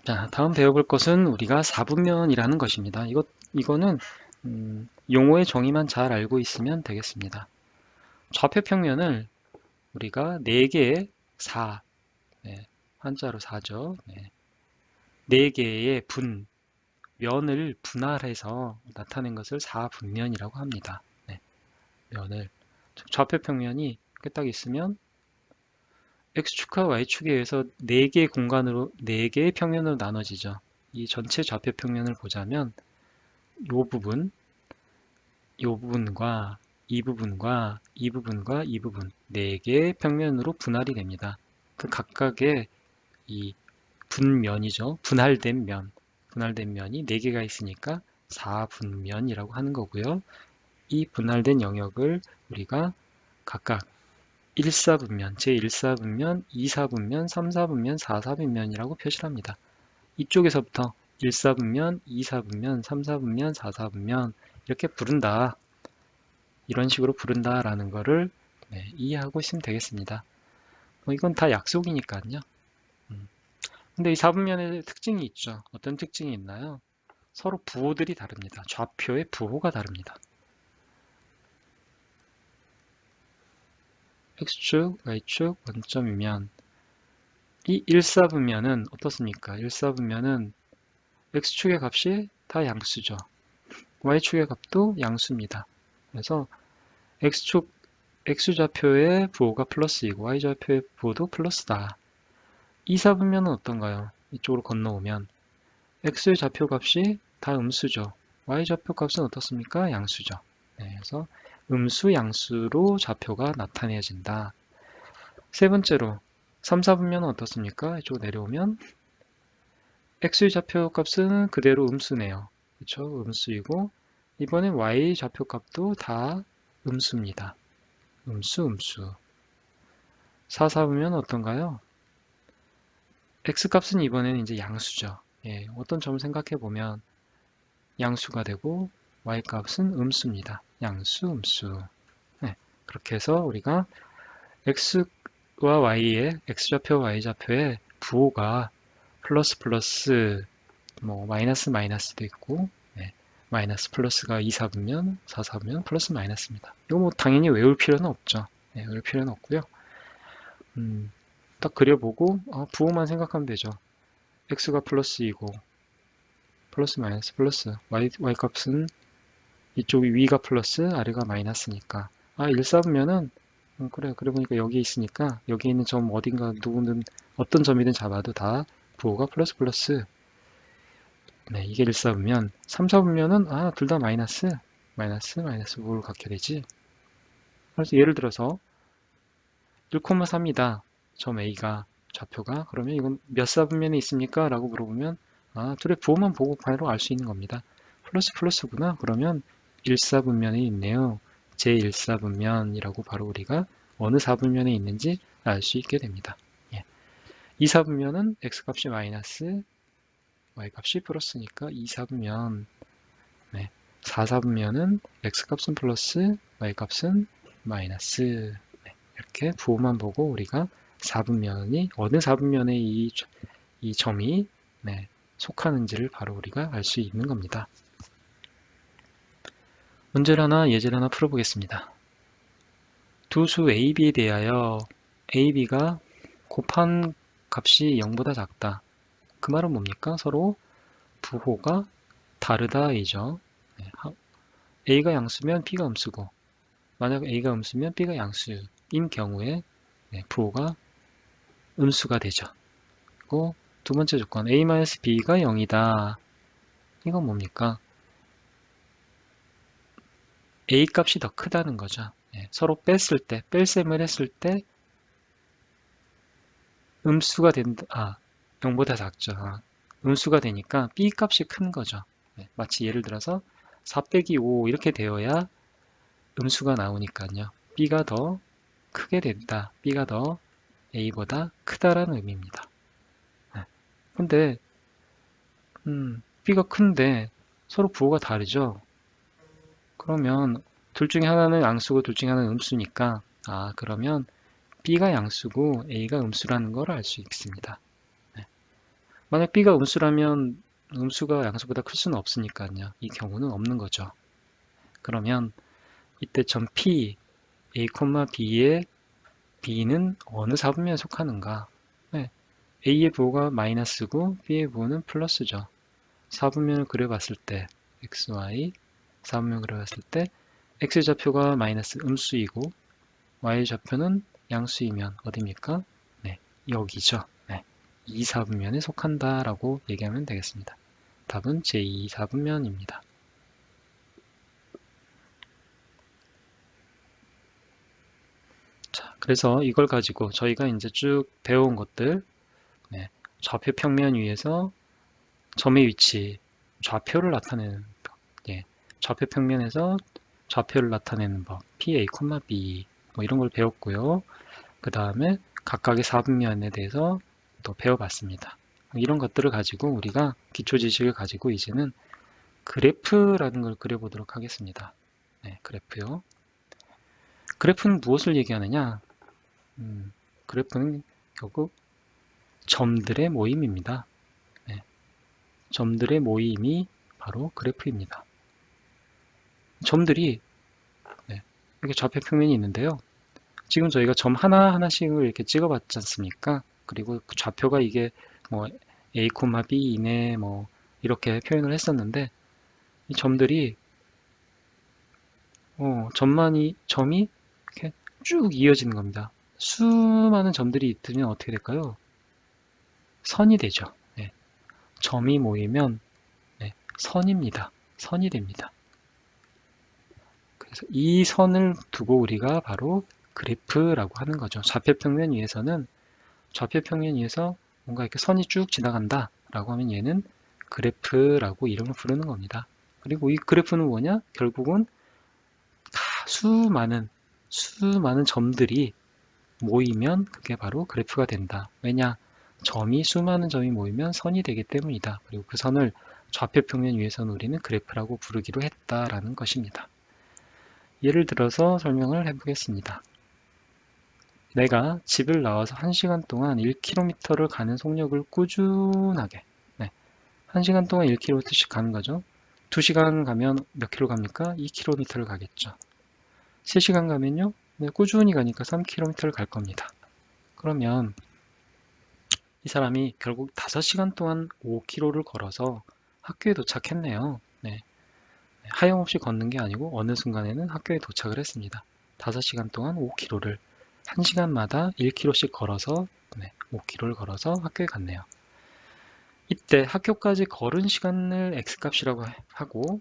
자, 다음 배워볼 것은 우리가 사분면이라는 것입니다. 이거는 용어의 정의만 잘 알고 있으면 되겠습니다. 좌표평면을 우리가 4개의 4, 네, 한자로 4죠. 네, 4개의 면을 분할해서 나타낸 것을 사분면이라고 합니다. 네, 면을 좌표평면이 이렇게 딱 있으면 X축과 Y축에 의해서 4개의 공간으로 4개의 평면으로 나눠지죠. 이 전체 좌표평면을 보자면 이 부분, 이 부분과 이 부분과 이 부분과 이 부분 4개의 평면으로 분할이 됩니다. 그 각각의 이 분면이죠. 분할된 면이 4개가 있으니까 4분면이라고 하는 거고요. 이 분할된 영역을 우리가 각각 1사분면, 제1사분면, 2사분면, 3사분면, 4사분면이라고 표시를 합니다. 이쪽에서부터 1사분면, 2사분면, 3사분면, 4사분면 이렇게 부른다. 이런 식으로 부른다라는 거를 이해하고 있으면 되겠습니다. 이건 다 약속이니까요. 근데 이 사분면의 특징이 있죠. 어떤 특징이 있나요? 서로 부호들이 다릅니다. 좌표의 부호가 다릅니다. X축, Y축, 원점이면 이 1사분면은 어떻습니까? 1사분면은 X축의 값이 다 양수죠. Y축의 값도 양수입니다. 그래서 X축, X좌표의 부호가 플러스이고 Y좌표의 부호도 플러스다. 2사분면은 어떤가요? 이쪽으로 건너오면 X의 좌표값이 다 음수죠. Y좌표 값은 어떻습니까? 양수죠. 네, 그래서 음수, 양수로 좌표가 나타내진다. 세 번째로 3, 4분면은 어떻습니까? 이쪽으로 내려오면 X의 좌표 값은 그대로 음수네요. 그렇죠? 음수이고 이번엔 Y 좌표 값도 다 음수입니다. 음수. 4, 4분면 어떤가요? X 값은 이번에는 이제 양수죠. 예, 어떤 점을 생각해 보면 양수가 되고 y 값은 음수입니다. 양수, 음수. 네, 그렇게 해서 우리가 x와 y의 x좌표, y좌표의 부호가 플러스, 뭐 마이너스도 있고 마이너스 플러스가 2, 4분면, 4, 4분면 플러스 마이너스입니다. 이거 뭐 당연히 외울 필요는 없죠. 외울 필요는 없고요. 딱 그려보고 부호만 생각하면 되죠. x가 플러스이고 플러스 마이너스 플러스 y 값은 이쪽이 위가 플러스 아래가 마이너스니까 1사분면은 그래 보니까 여기 있으니까 여기 있는 점 어딘가 누구든 어떤 점이든 잡아도 다 부호가 플러스 네, 이게 1사분면 3사분면은 둘 다 마이너스 부호를 갖게 되지. 그래서 예를 들어서 1,3이다 점 A가 좌표가 그러면 이건 몇 사분면에 있습니까? 라고 물어보면 둘의 부호만 보고 바로 알 수 있는 겁니다. 플러스구나 그러면 1사분면에 있네요. 제1사분면이라고 바로 우리가 어느 사분면에 있는지 알 수 있게 됩니다. 2사분면은 x값이 마이너스, y값이 플러스니까 2사분면. 4사분면은 x값은 플러스, y값은 마이너스. 이렇게 부호만 보고 우리가 4분면이 어느 4분면에 이 점이 속하는지를 바로 우리가 알 수 있는 겁니다. 문제를 하나, 예제를 하나 풀어보겠습니다. 두 수 AB에 대하여 AB가 곱한 값이 0보다 작다. 그 말은 뭡니까? 서로 부호가 다르다이죠. A가 양수면 B가 음수고 만약 A가 음수면 B가 양수인 경우에 부호가 음수가 되죠. 그리고 두 번째 조건 A-B가 0이다. 이건 뭡니까? A 값이 더 크다는 거죠. 서로 뺄셈을 했을 때 음수가 된다. 0보다 작죠. 음수가 되니까 B 값이 큰 거죠. 마치 예를 들어서 4 빼기 5 이렇게 되어야 음수가 나오니까요. B가 더 크게 된다. B가 더 A보다 크다라는 의미입니다. 근데 B가 큰데 서로 부호가 다르죠. 그러면 둘 중에 하나는 양수고 둘 중에 하나는 음수니까 그러면 B가 양수고 A가 음수라는 걸 알 수 있습니다. 만약 b가 음수라면 음수가 양수보다 클 수는 없으니까요. 이 경우는 없는 거죠. 그러면 이때 점 P, A, B의 B는 어느 사분면에 속하는가? 네, A의 부호가 마이너스고 B의 부호는 플러스죠. 사분면을 그려봤을 때 XY, 사분면 그려봤을 때 X좌표가 마이너스 음수이고 Y좌표는 양수이면 어디입니까? 네, 여기죠. 네, 이 사분면에 속한다라고 얘기하면 되겠습니다. 답은 제2사분면입니다. 자, 그래서 이걸 가지고 저희가 이제 쭉 배워온 것들, 네, 좌표 평면 위에서 점의 위치, 좌표를 나타내는 법, 예, 좌표 평면에서 좌표를 나타내는 법, PA, B, 뭐 이런 걸 배웠고요. 그 다음에 각각의 사분면에 대해서 또 배워봤습니다. 이런 것들을 가지고 우리가 기초 지식을 가지고 이제는 그래프라는 걸 그려보도록 하겠습니다. 네, 그래프요. 그래프는 무엇을 얘기하느냐? 그래프는 결국 점들의 모임입니다. 네, 점들의 모임이 바로 그래프입니다. 점들이 네, 이렇게 좌표 평면이 있는데요. 지금 저희가 점 하나하나씩을 이렇게 찍어봤지 않습니까? 그리고 그 좌표가 이게 뭐 A, B 이내 뭐 이렇게 표현을 했었는데 이 점들이 점이 이렇게 쭉 이어지는 겁니다. 수많은 점들이 있으면 어떻게 될까요? 선이 되죠. 네, 점이 모이면 네, 선입니다. 선이 됩니다. 그래서 이 선을 두고 우리가 바로 그래프라고 하는 거죠. 좌표평면 위에서는 좌표평면 위에서 뭔가 이렇게 선이 쭉 지나간다 라고 하면 얘는 그래프라고 이름을 부르는 겁니다. 그리고 이 그래프는 뭐냐? 결국은 수많은 점들이 모이면 그게 바로 그래프가 된다. 왜냐? 수많은 점이 모이면 선이 되기 때문이다. 그리고 그 선을 좌표평면 위에서는 우리는 그래프라고 부르기로 했다라는 것입니다. 예를 들어서 설명을 해보겠습니다. 내가 집을 나와서 1시간 동안 1km를 가는 속력을 꾸준하게 1시간 동안 1km씩 가는 거죠. 2시간 가면 몇 킬로 갑니까? 2km를 가겠죠. 3시간 가면요. 꾸준히 가니까 3km를 갈 겁니다. 그러면 이 사람이 결국 5시간 동안 5km를 걸어서 학교에 도착했네요. 네. 하염없이 걷는 게 아니고 어느 순간에는 학교에 도착을 했습니다. 5시간 동안 5km를 1시간마다 1km씩 걸어서 5km를 걸어서 학교에 갔네요. 이때 학교까지 걸은 시간을 x값이라고 하고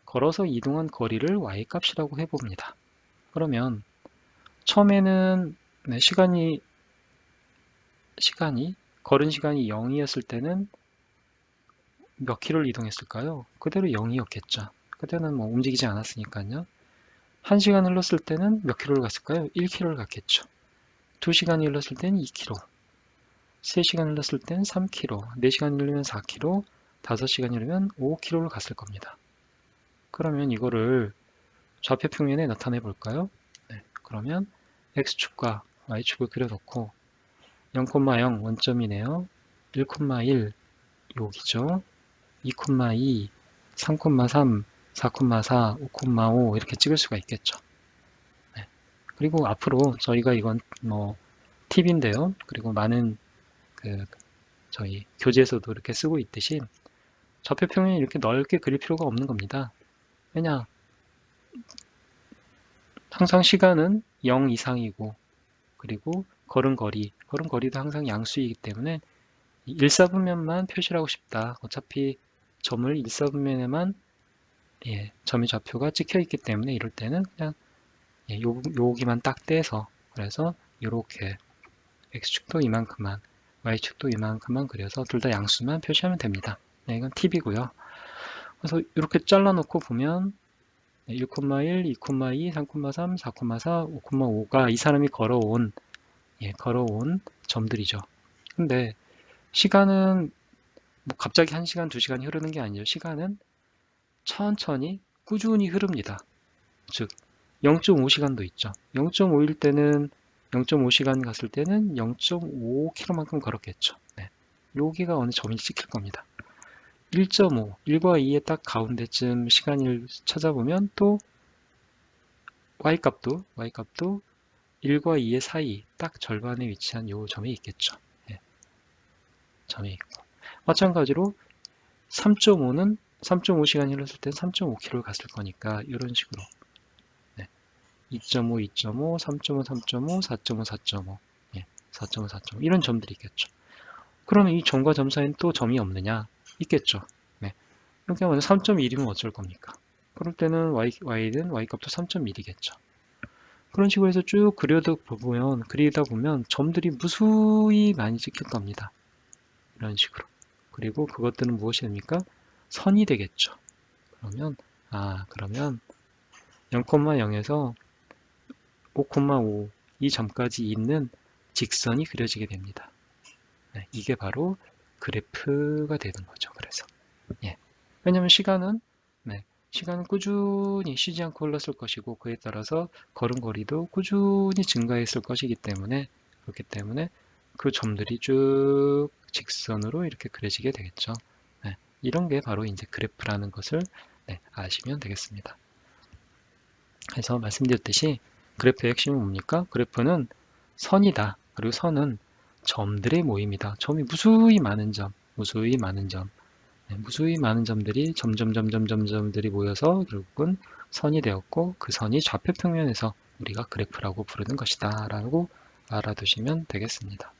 걸어서 이동한 거리를 y값이라고 해봅니다. 그러면 처음에는 시간이 걸은 시간이 0이었을 때는 몇 킬로를 이동했을까요? 그대로 0이었겠죠. 그때는 뭐 움직이지 않았으니까요. 1시간 흘렀을 때는 몇 킬로를 갔을까요? 1킬로를 갔겠죠. 2시간이 흘렀을 때는 2킬로, 3시간 흘렀을 때는 3킬로, 4시간 흘리면 4킬로, 5시간 흘리면 5킬로를 갔을 겁니다. 그러면 이거를 좌표 평면에 나타내 볼까요? 네, 그러면 x축과 y축을 그려놓고 0,0 원점이네요. 1,1 여기죠. 2,2, 3,3, 4,4, 5,5 이렇게 찍을 수가 있겠죠. 네. 그리고 앞으로 저희가 이건 뭐 팁인데요. 그리고 많은 저희 교재에서도 이렇게 쓰고 있듯이 좌표 평면이 이렇게 넓게 그릴 필요가 없는 겁니다. 왜냐? 항상 시간은 0 이상이고 그리고 걸음거리도 항상 양수이기 때문에 1사분면만 표시를 하고 싶다. 어차피 점을 1사분면에만 점의 좌표가 찍혀 있기 때문에 이럴 때는 그냥 여기만 딱 떼서 그래서 이렇게 x축도 이만큼만 y축도 이만큼만 그려서 둘 다 양수만 표시하면 됩니다. 이건 팁이고요. 그래서 이렇게 잘라놓고 보면 1,1, 2,2, 3,3, 4,4, 5,5가 이 사람이 걸어온 점들이죠. 근데 시간은 뭐 갑자기 1시간, 2시간이 흐르는 게 아니죠. 시간은 천천히 꾸준히 흐릅니다. 즉 0.5시간도 있죠. 0.5일 때는 0.5시간 갔을 때는 0.5km만큼 걸었겠죠. 네. 여기가 어느 점이 찍힐 겁니다. 1.5, 1과 2의 딱 가운데쯤 시간을 찾아보면 또 y값도 1과 2의 사이 딱 절반에 위치한 요 점이 있겠죠. 예, 점이 있고 마찬가지로 3.5는 3.5시간이 흘렀을 땐 3.5km를 갔을 거니까 이런 식으로 2.5, 2.5, 3.5, 3.5, 4.5, 4.5, 4.5, 4.5 이런 점들이 있겠죠. 그러면 이 점과 점 사이엔 또 점이 없느냐? 있겠죠. 네. 이렇게 하면 3.1이면 어쩔 겁니까? 그럴 때는 y는 y값도 3.1이겠죠. 그런 식으로 해서 쭉 그리다 보면 점들이 무수히 많이 찍힐 겁니다. 이런 식으로. 그리고 그것들은 무엇이 됩니까? 선이 되겠죠. 그러면 0,0에서 5,5 이 점까지 있는 직선이 그려지게 됩니다. 네, 이게 바로 그래프가 되는 거죠. 그래서 왜냐하면 시간은 꾸준히 쉬지 않고 흘렀을 것이고 그에 따라서 걸음걸이도 꾸준히 증가했을 것이기 때문에 그렇기 때문에 그 점들이 쭉 직선으로 이렇게 그려지게 되겠죠. 이런 게 바로 이제 그래프라는 것을 아시면 되겠습니다. 그래서 말씀드렸듯이 그래프의 핵심은 뭡니까? 그래프는 선이다. 그리고 선은 점들의 모임이다. 점이 무수히 많은 점, 무수히 많은 점들이 점들이 모여서 결국은 선이 되었고 그 선이 좌표 평면에서 우리가 그래프라고 부르는 것이다 라고 알아두시면 되겠습니다.